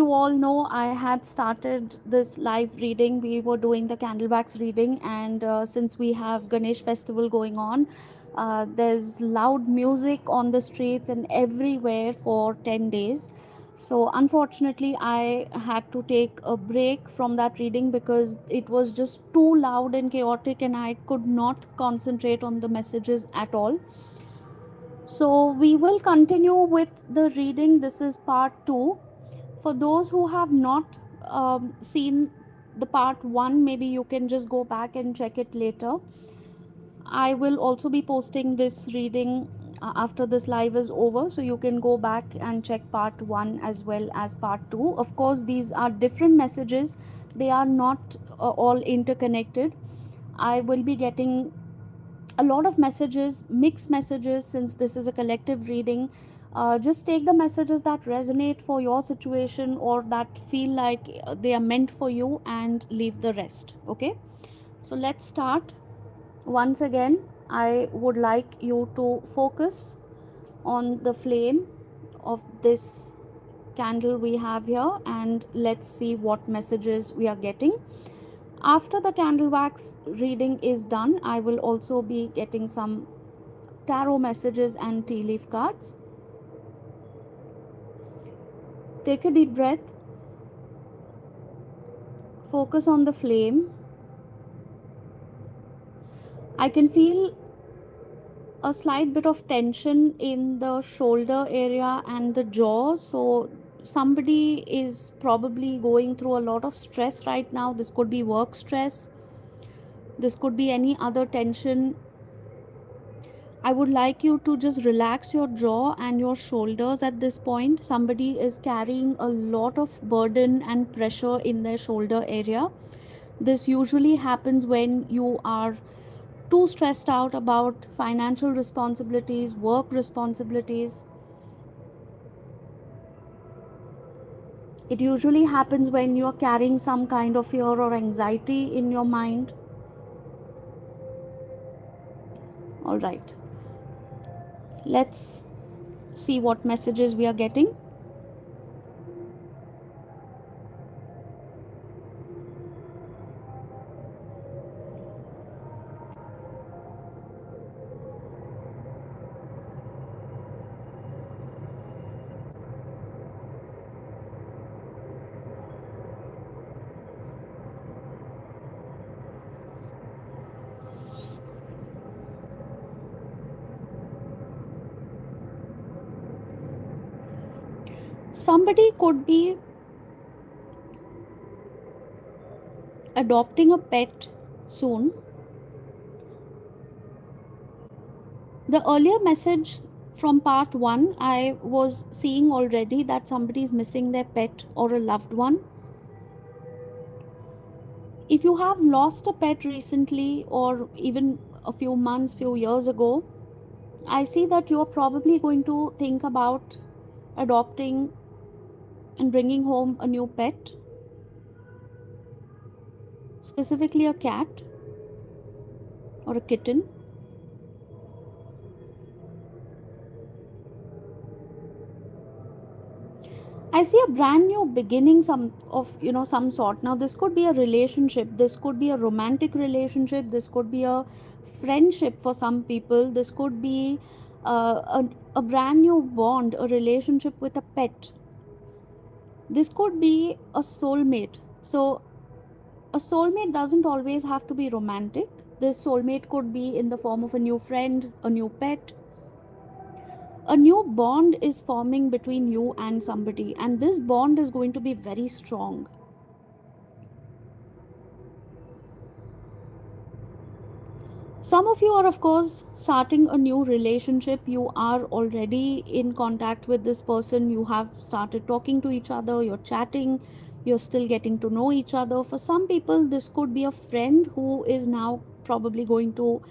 you all know, I had started this live reading. We were doing the candle wax reading, and since we have Ganesh festival going on, there's loud music on the streets and everywhere for 10 days. So unfortunately, I had to take a break from that reading because it was just too loud and chaotic, and I could not concentrate on the messages at all. So we will continue with the reading. This is part 2. For those who have not seen the part 1, maybe you can just go back and check it later. I will also be posting this reading after this live is over, so you can go back and check part 1 as well as part 2. Of course, these are different messages, they are not all interconnected. I will be getting a lot of messages, mixed messages, since this is a collective reading. Just take the messages that resonate for your situation or that feel like they are meant for you, and leave the rest. Okay, so let's start. Once again, I would like you to focus on the flame of this candle we have here, and let's see what messages we are getting. After the candle wax reading is done, I will also be getting some tarot messages and tea leaf cards. Take a deep breath, focus on the flame. I can feel a slight bit of tension in the shoulder area and the jaw, so somebody is probably going through a lot of stress right now. This could be work stress, this could be any other tension. I would like you to just relax your jaw and your shoulders at this point. Somebody is carrying a lot of burden and pressure in their shoulder area. This usually happens when you are too stressed out about financial responsibilities, work responsibilities. It usually happens when you are carrying some kind of fear or anxiety in your mind. All right. Let's see what messages we are getting. Somebody could be adopting a pet soon. The earlier message from part 1, I was seeing already that somebody is missing their pet or a loved one. If you have lost a pet recently, or even a few months, few years ago, I see that you're probably going to think about adopting and bringing home a new pet, specifically a cat or a kitten. I see a brand new beginning, some sort. Now this could be a relationship, this could be a romantic relationship, this could be a friendship for some people, this could be a brand new bond, a relationship with a pet. This could be a soulmate. So a soulmate doesn't always have to be romantic. This soulmate could be in the form of a new friend, a new pet. A new bond is forming between you and somebody, and this bond is going to be very strong. Some of you are, of course, starting a new relationship. You are already in contact with this person. You have started talking to each other. You're chatting. You're still getting to know each other. For some people, this could be a friend who is now probably going to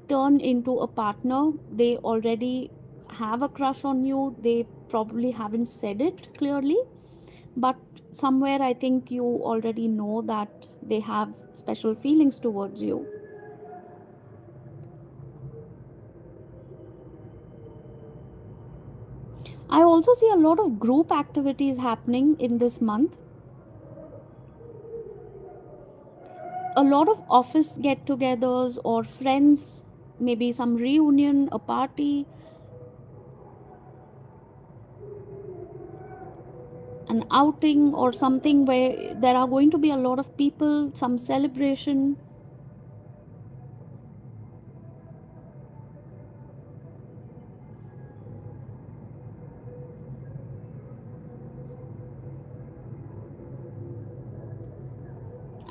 turn into a partner. They already have a crush on you. They probably haven't said it clearly, but somewhere I think you already know that they have special feelings towards you. I also see a lot of group activities happening in this month. A lot of office get togethers or friends, maybe some reunion, a party, an outing, or something where there are going to be a lot of people, some celebration.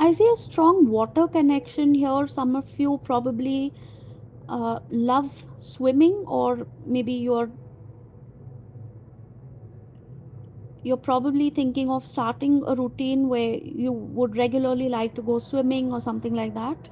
I see a strong water connection here. Some of you probably love swimming, or maybe you're probably thinking of starting a routine where you would regularly like to go swimming or something like that.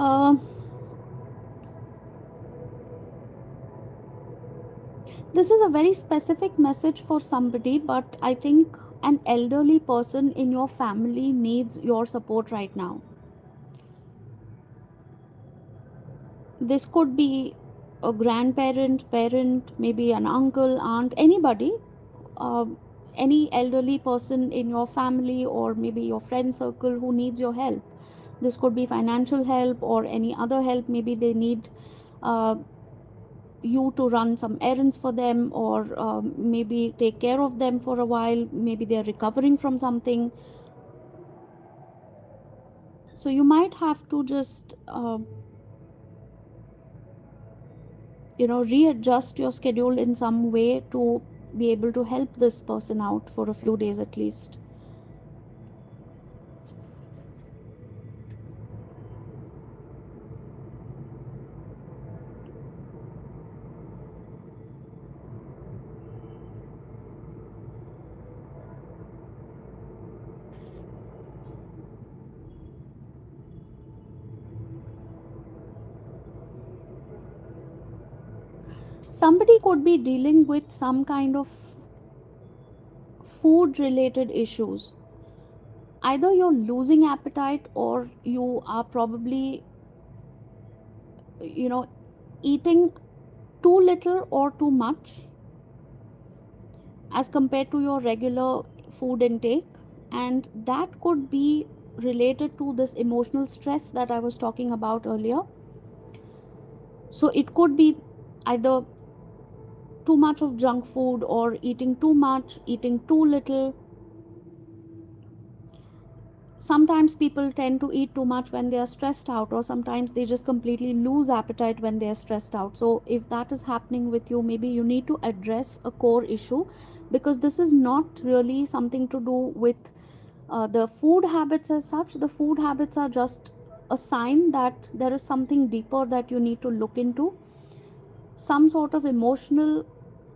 Uh, this is a very specific message for somebody, but I think an elderly person in your family needs your support right now. This could be a grandparent, parent, maybe an uncle, aunt, anybody, uh, any elderly person in your family or maybe your friend circle who needs your help. This could be financial help or any other help. Maybe they need uh, you to run some errands for them, or maybe take care of them for a while. Maybe they're recovering from something. So you might have to just readjust your schedule in some way to be able to help this person out for a few days at least. Somebody could be dealing with some kind of food related issues. Either you're losing appetite, or you are probably you know eating too little or too much as compared to your regular food intake, and that could be related to this emotional stress that I was talking about earlier. So it could be either too much of junk food, or eating too much, eating too little. Sometimes people tend to eat too much when they are stressed out, or sometimes they just completely lose appetite when they are stressed out. So if that is happening with you, maybe you need to address a core issue, because this is not really something to do with the food habits as such. The food habits are just a sign that there is something deeper that you need to look into, some sort of emotional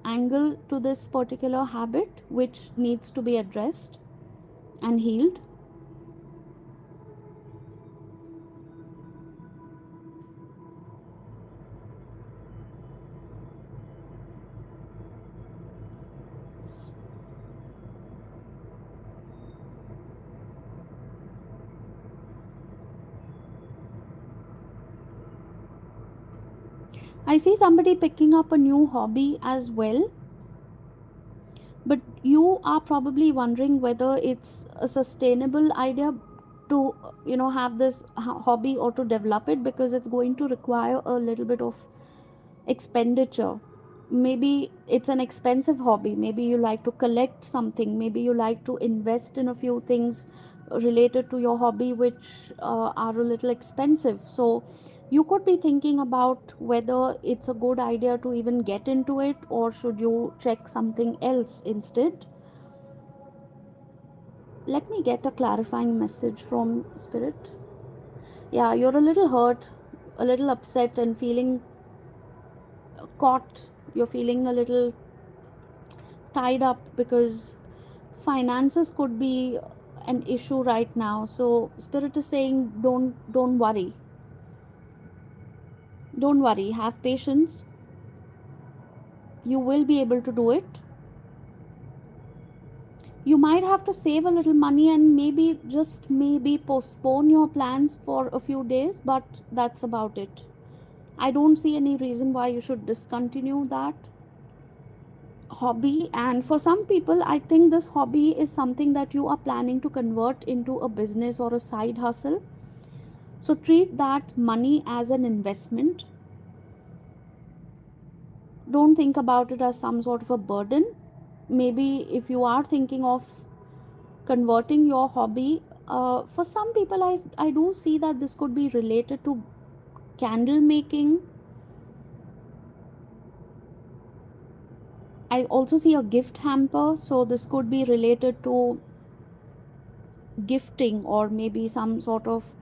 angle to this particular habit which needs to be addressed and healed. I see somebody picking up a new hobby as well, but you are probably wondering whether it's a sustainable idea to have this hobby or to develop it, because it's going to require a little bit of expenditure. Maybe it's an expensive hobby, maybe you like to collect something, maybe you like to invest in a few things related to your hobby which are a little expensive. So you could be thinking about whether it's a good idea to even get into it, or should you check something else instead. Let me get a clarifying message from spirit. Yeah, you're a little hurt, a little upset, and feeling caught. You're feeling a little tied up because finances could be an issue right now. So spirit is saying, don't worry. Don't worry, have patience. You will be able to do it. You might have to save a little money and maybe, just maybe, postpone your plans for a few days, but that's about it. I don't see any reason why you should discontinue that hobby. And for some people, I think this hobby is something that you are planning to convert into a business or a side hustle. So treat that money as an investment. Don't think about it as some sort of a burden. Maybe if you are thinking of converting your hobby, for some people, I do see that this could be related to candle making. I also see a gift hamper, so this could be related to gifting, or maybe some sort of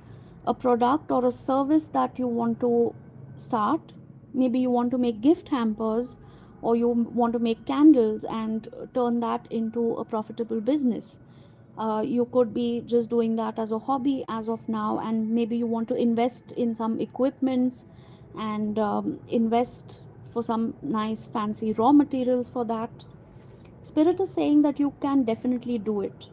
a product or a service that you want to start. Maybe you want to make gift hampers, or you want to make candles and turn that into a profitable business. You could be just doing that as a hobby as of now, and maybe you want to invest in some equipments and invest for some nice fancy raw materials for that. Spirit is saying that you can definitely do it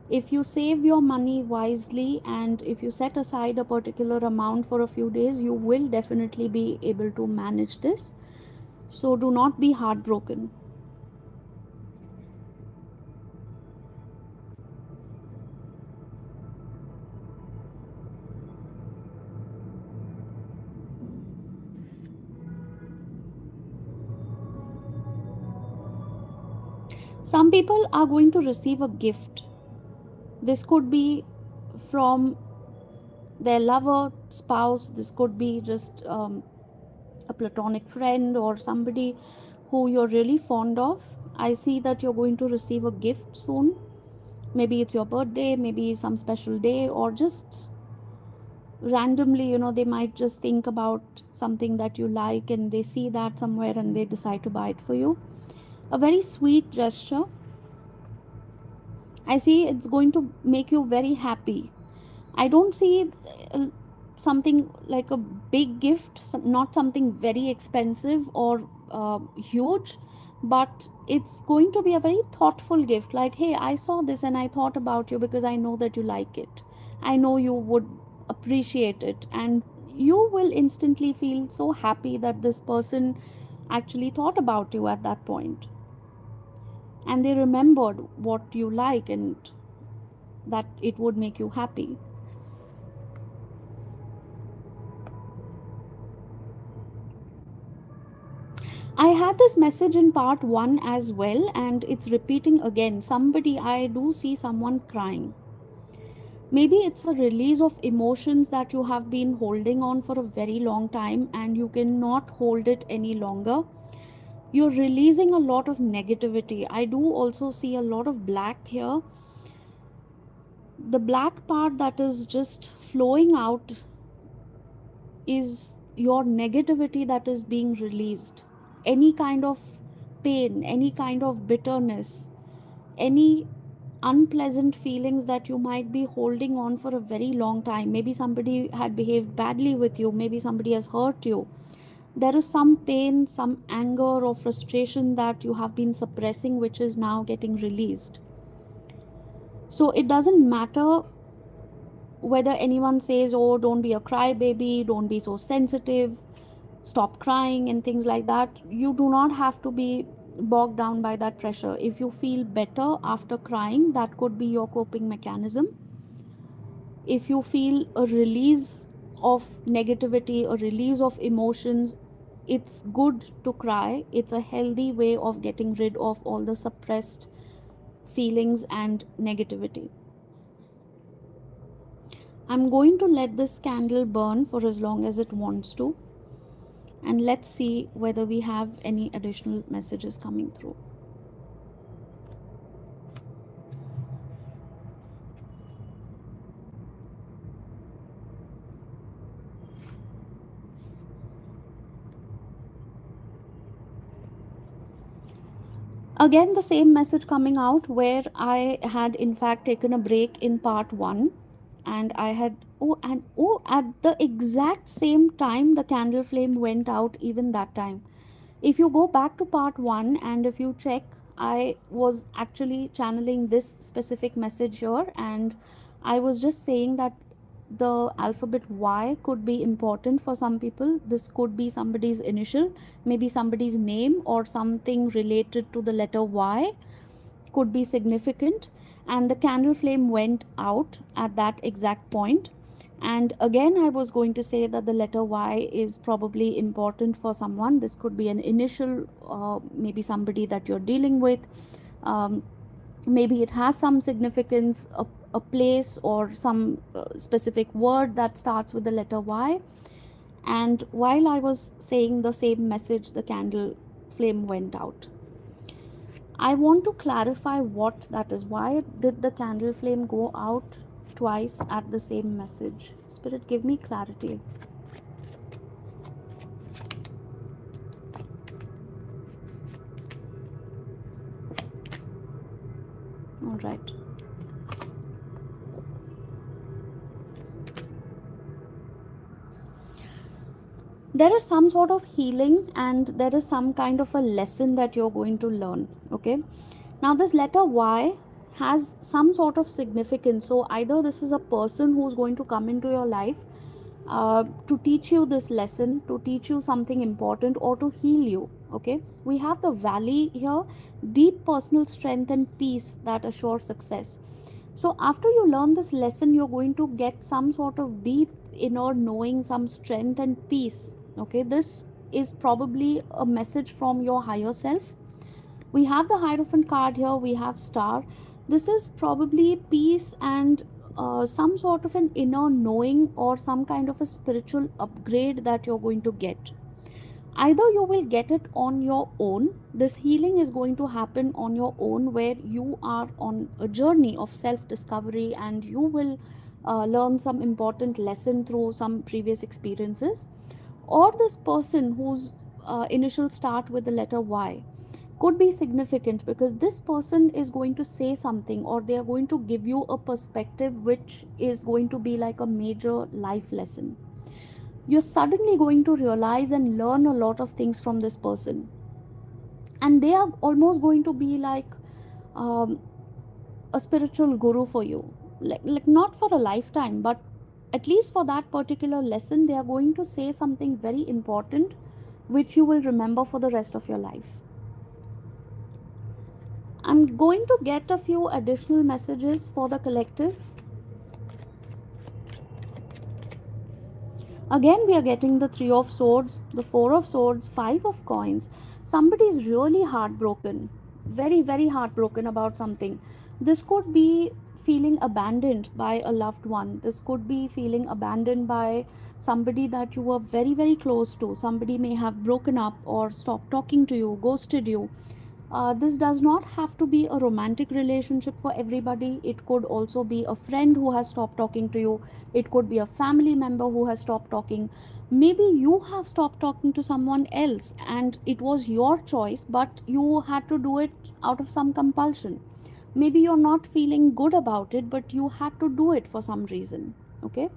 if you save your money wisely, and if you set aside a particular amount for a few days. You will definitely be able to manage this, so do not be heartbroken. Some people are going to receive a gift. This could be from their lover, spouse. This could be just a platonic friend or somebody who you're really fond of. I see that you're going to receive a gift soon. Maybe it's your birthday, maybe some special day, or just randomly, they might just think about something that you like and they see that somewhere and they decide to buy it for you. A very sweet gesture. I see it's going to make you very happy. I don't see uh, something like a big gift, not something very expensive or huge, but it's going to be a very thoughtful gift. Like, hey, I saw this and I thought about you because I know that you like it. I know you would appreciate it, and you will instantly feel so happy that this person actually thought about you at that point, and they remembered what you like and that it would make you happy. I had this message in part 1 as well, and it's repeating again. I do see someone crying. Maybe it's a release of emotions that you have been holding on for a very long time and you cannot hold it any longer. You're releasing a lot of negativity. I do also see a lot of black here. The black part that is just flowing out is your negativity that is being released. Any kind of pain, any kind of bitterness, any unpleasant feelings that you might be holding on for a very long time. Maybe somebody had behaved badly with you, maybe somebody has hurt you. There is some pain, some anger or frustration that you have been suppressing, which is now getting released. So it doesn't matter whether anyone says, oh, don't be a crybaby, don't be so sensitive, stop crying and things like that. You do not have to be bogged down by that pressure. If you feel better after crying, that could be your coping mechanism. If you feel a release of negativity, a release of emotions, it's good to cry. It's a healthy way of getting rid of all the suppressed feelings and negativity. I'm going to let this candle burn for as long as it wants to, and let's see whether we have any additional messages coming through. Again, the same message coming out, where I had in fact taken a break in part 1, and I had, at the exact same time the candle flame went out, even that time. If you go back to part 1 and if you check, I was actually channeling this specific message here, and I was just saying that the alphabet Y could be important for some people. This could be somebody's initial, maybe somebody's name, or something related to the letter Y could be significant. And the candle flame went out at that exact point. And again, I was going to say that the letter Y is probably important for someone. This could be an initial, maybe somebody that you're dealing with. Um, Maybe it has some significance, a place or some specific word that starts with the letter Y. And while I was saying the same message, the candle flame went out. I want to clarify what that is. Why did the candle flame go out twice at the same message? Spirit, give me clarity. All right. There is some sort of healing, and there is some kind of a lesson that you're going to learn. Okay. Now, this letter Y has some sort of significance. So, either this is a person who's going to come into your life to teach you this lesson, to teach you something important, or to heal you. Okay. We have the valley here, deep personal strength and peace that assure success. So, after you learn this lesson, you're going to get some sort of deep inner knowing, some strength and peace. Okay. This is probably a message from your higher self. We have the Hierophant card here, we have Star. This is probably peace and some sort of an inner knowing, or some kind of a spiritual upgrade that you're going to get. Either you will get it on your own, this healing is going to happen on your own, where you are on a journey of self discovery, and you will learn some important lesson through some previous experiences. Or this person whose initials start with the letter Y could be significant, because this person is going to say something, or they are going to give you a perspective which is going to be like a major life lesson. You're suddenly going to realize and learn a lot of things from this person, and they are almost going to be like um, a spiritual guru for you, like not for a lifetime, but at least for that particular lesson, they are going to say something very important which you will remember for the rest of your life. I'm going to get a few additional messages for the collective. Again, we are getting the 3 of Swords, the 4 of Swords, 5 of Coins. Somebody is really heartbroken, very, very heartbroken about something. This could be feeling abandoned by a loved one. This could be feeling abandoned by somebody that you were very, very close to. Somebody may have broken up or stopped talking to you, ghosted you. This does not have to be a romantic relationship for everybody. It could also be a friend who has stopped talking to you. It could be a family member who has stopped talking. Maybe you have stopped talking to someone else and it was your choice, but you had to do it out of some compulsion. Maybe you're not feeling good about it, but you had to do it for some reason. Okay.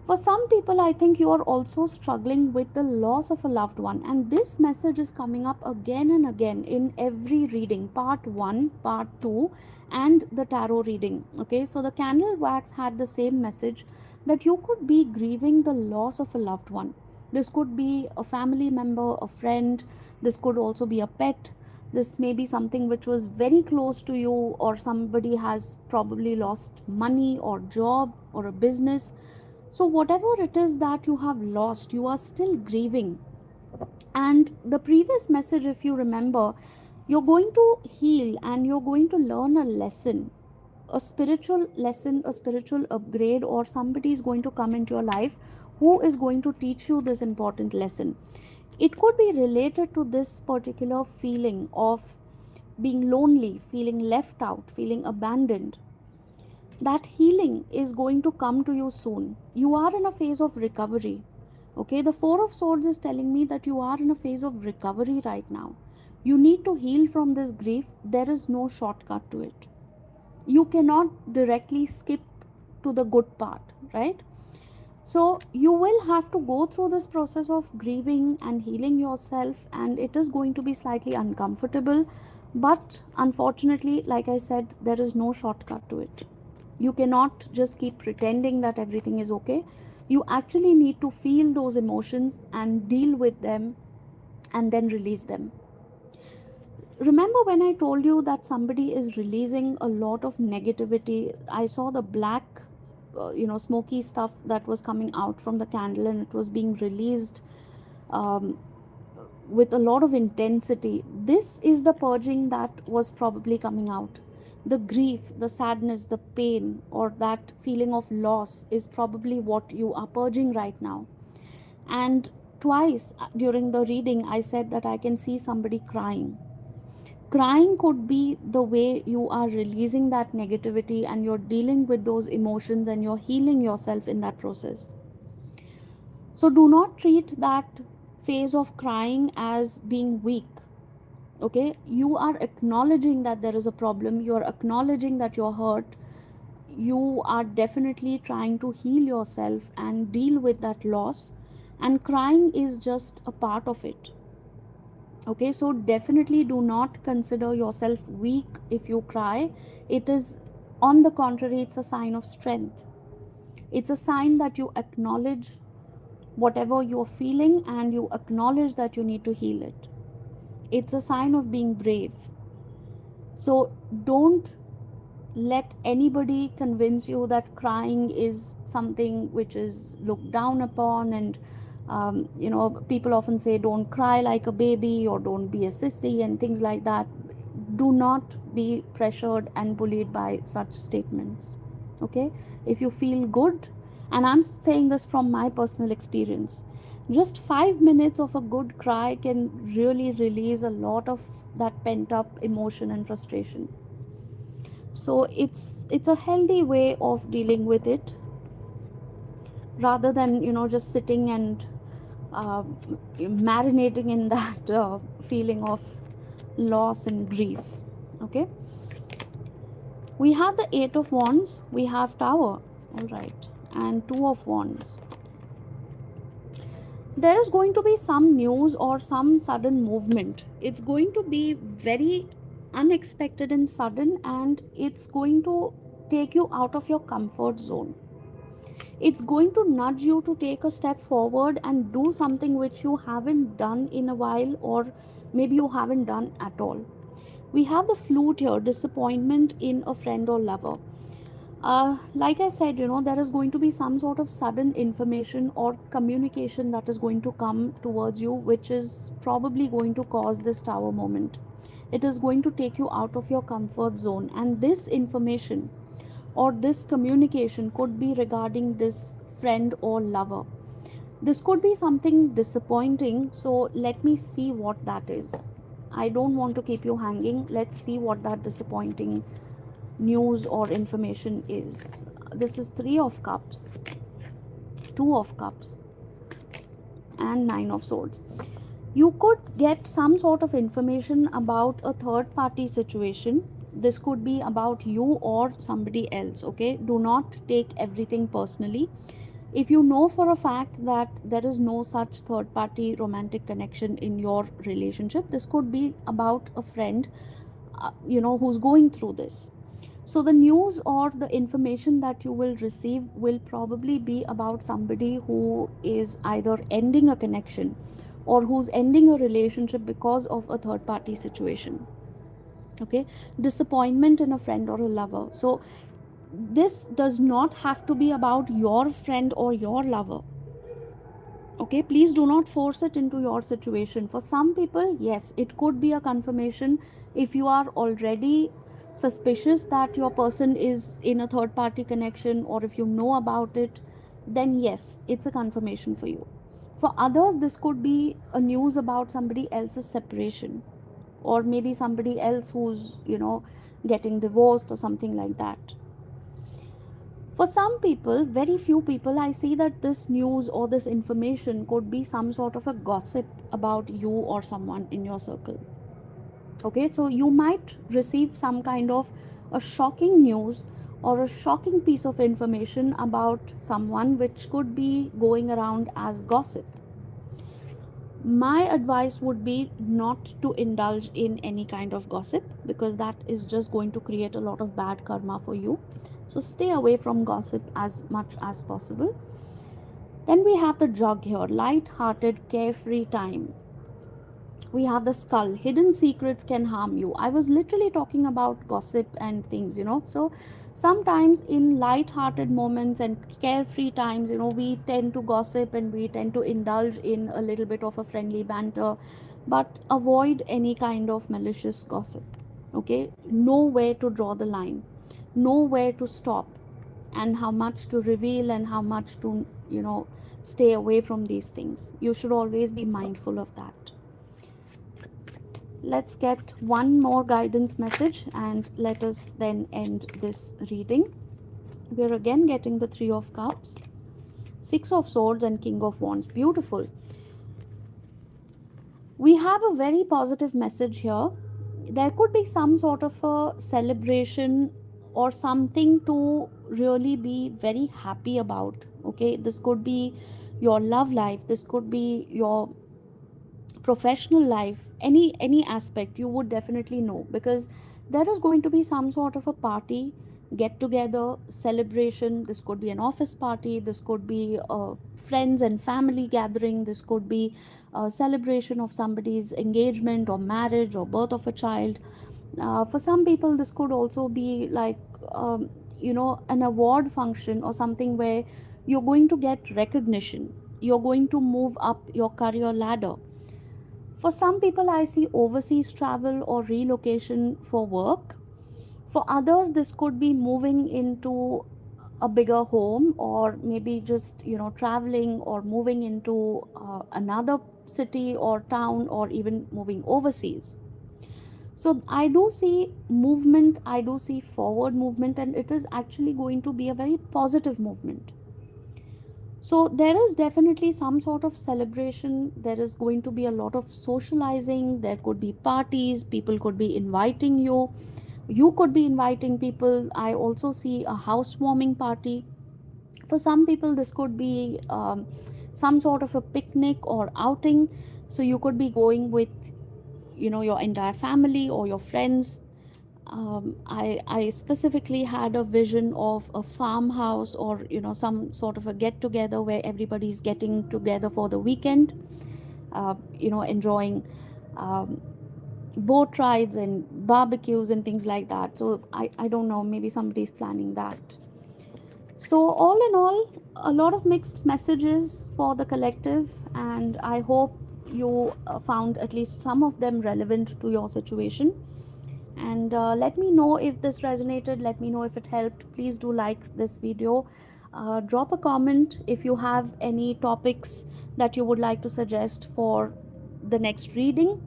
For some people, I think you are also struggling with the loss of a loved one, and this message is coming up again and again in every reading, part 1, part 2, and the tarot reading. Okay, so the candle wax had the same message, that you could be grieving the loss of a loved one. This could be a family member, a friend, this could also be a pet. This may be something which was very close to you, or somebody has probably lost money or job or a business. So, whatever it is that you have lost, you are still grieving. And the previous message, if you remember, you're going to heal and you're going to learn a lesson, a spiritual lesson, a spiritual upgrade, or somebody is going to come into your life who is going to teach you this important lesson. It could be related to this particular feeling of being lonely, feeling left out, feeling abandoned. That healing is going to come to you soon. You are in a phase of recovery. Okay, the 4 of Swords is telling me that you are in a phase of recovery right now. You need to heal from this grief. There is no shortcut to it. You cannot directly skip to the good part, right? So you will have to go through this process of grieving and healing yourself, and it is going to be slightly uncomfortable. But unfortunately, like I said, there is no shortcut to it. You cannot just keep pretending that everything is okay. You actually need to feel those emotions and deal with them and then release them. Remember when I told you that somebody is releasing a lot of negativity? I saw the black, smoky stuff that was coming out from the candle, and it was being released um, with a lot of intensity. This is the purging that was probably coming out. The grief, the sadness, the pain, or that feeling of loss is probably what you are purging right now. And twice during the reading, I said that I can see somebody crying. Crying could be the way you are releasing that negativity, and you're dealing with those emotions and you're healing yourself in that process. So do not treat that phase of crying as being weak. Okay, you are acknowledging that there is a problem, you are acknowledging that you're hurt, you are definitely trying to heal yourself and deal with that loss, and crying is just a part of it. Okay, so definitely do not consider yourself weak if you cry. It is, on the contrary, it's a sign of strength. It's a sign that you acknowledge whatever you're feeling and you acknowledge that you need to heal it. It's a sign of being brave. So don't let anybody convince you that crying is something which is looked down upon. And people often say don't cry like a baby, or don't be a sissy, and things like that. Do not be pressured and bullied by such statements. Okay, if you feel good, and I'm saying this from my personal experience, just 5 minutes of a good cry can really release a lot of that pent up emotion and frustration. So it's a healthy way of dealing with it, rather than just sitting and uh, marinating in that feeling of loss and grief. Okay, we have the 8 of Wands, we have Tower, all right, and 2 of Wands. There is going to be some news or some sudden movement. It's going to be very unexpected and sudden, and it's going to take you out of your comfort zone. It's going to nudge you to take a step forward and do something which you haven't done in a while, or maybe you haven't done at all. We have the Flute here, disappointment in a friend or lover. Like I said, there is going to be some sort of sudden information or communication that is going to come towards you, which is probably going to cause this Tower moment. It is going to take you out of your comfort zone, and this information or this communication could be regarding this friend or lover. This could be something disappointing, so let me see what that is. I don't want to keep you hanging. Let's see what that disappointing news or information is. This is 3 of Cups, 2 of Cups, and 9 of Swords. You could get some sort of information about a third party situation. This could be about you or somebody else. Okay, do not take everything personally. If you know for a fact that there is no such third party romantic connection in your relationship, this could be about a friend who's going through this. So the news or the information that you will receive will probably be about somebody who is either ending a connection or who's ending a relationship because of a third party situation. Okay, disappointment in a friend or a lover. So this does not have to be about your friend or your lover. Okay, please do not force it into your situation. For some people, yes, it could be a confirmation. If you are already suspicious that your person is in a third party connection, or if you know about it, then yes, it's a confirmation for you. For others, this could be a news about somebody else's separation, or maybe somebody else who's getting divorced or something like that. For some people, very few people, I see that this news or this information could be some sort of a gossip about you or someone in your circle. Okay, so you might receive some kind of a shocking news or a shocking piece of information about someone which could be going around as gossip. My advice would be not to indulge in any kind of gossip, because that is just going to create a lot of bad karma for you. So stay away from gossip as much as possible. Then we have the jug here, light-hearted, carefree time. We have the skull, hidden secrets can harm you. I was literally talking about gossip and things, so sometimes in light-hearted moments and carefree times, we tend to gossip and we tend to indulge in a little bit of a friendly banter, but avoid any kind of malicious gossip. Okay, know where to draw the line, know where to stop, and how much to reveal and how much to stay away from these things. You should always be mindful of that. Let's get one more guidance message and let us then end this reading. We're again getting the Three of Cups, Six of Swords, and King of Wands. Beautiful. We have a very positive message here. There could be some sort of a celebration or something to really be very happy about. Okay, this could be your love life, this could be your professional life, any aspect. You would definitely know, because there is going to be some sort of a party, get together, celebration. This could be an office party, this could be friends and family gathering, this could be a celebration of somebody's engagement or marriage or birth of a child. For some people this could also be like an award function or something where you're going to get recognition, you're going to move up your career ladder. For some people, I see overseas travel or relocation for work. For others, this could be moving into a bigger home, or maybe just traveling or moving into another city or town, or even moving overseas. So I do see movement, I do see forward movement, and it is actually going to be a very positive movement. So there is definitely some sort of celebration. There is going to be a lot of socializing. There could be parties. People could be inviting you. You could be inviting people. I also see a housewarming party. For some people, this could be some sort of a picnic or outing. So you could be going with, your entire family or your friends. I specifically had a vision of a farmhouse, or some sort of a get together where everybody's getting together for the weekend, enjoying um, boat rides and barbecues and things like that. So I don't know, maybe somebody's planning that. So all in all, a lot of mixed messages for the collective, and I hope you found at least some of them relevant to your situation. And let me know if this resonated, let me know if it helped. Please do like this video, drop a comment if you have any topics that you would like to suggest for the next reading,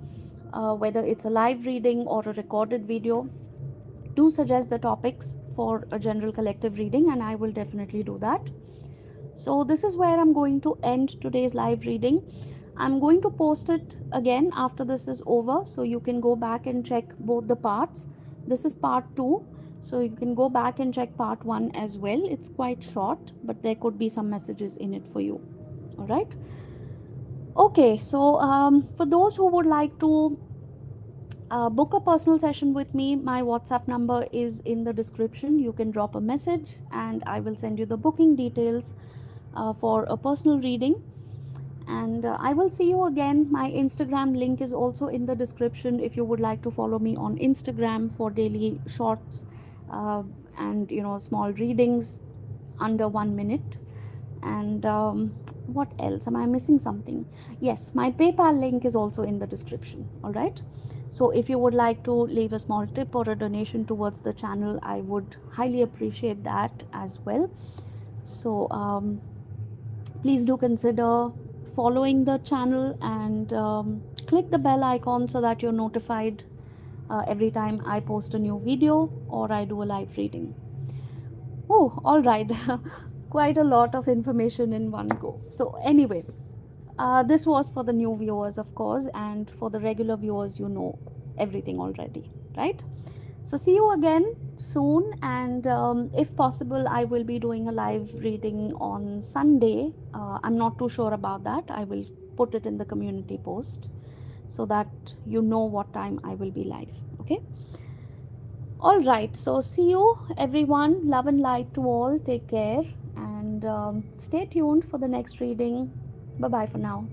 whether it's a live reading or a recorded video. Do suggest the topics for a general collective reading, and I will definitely do that. So this is where I'm going to end today's live reading. I'm going to post it again after this is over, so you can go back and check both the parts. This is part 2, so you can go back and check part 1 as well. It's quite short, but there could be some messages in it for you. All right. Okay, so for those who would like to book a personal session with me, my WhatsApp number is in the description. You can drop a message and I will send you the booking details for a personal reading. And I will see you again. My Instagram link is also in the description if you would like to follow me on Instagram for daily shorts and small readings under 1 minute. And what else? Am I missing something? Yes, my PayPal link is also in the description. All right. So if you would like to leave a small tip or a donation towards the channel, I would highly appreciate that as well. So please do consider following the channel and click the bell icon so that you're notified every time I post a new video or I do a live reading. Oh, all right. Quite a lot of information in one go. So anyway, this was for the new viewers, of course, and for the regular viewers, everything already, right? So see you again soon, and if possible, I will be doing a live reading on Sunday. I'm not too sure about that. I will put it in the community post so that you know what time I will be live. Okay. All right. So see you, everyone. Love and light to all. Take care and stay tuned for the next reading. Bye bye for now.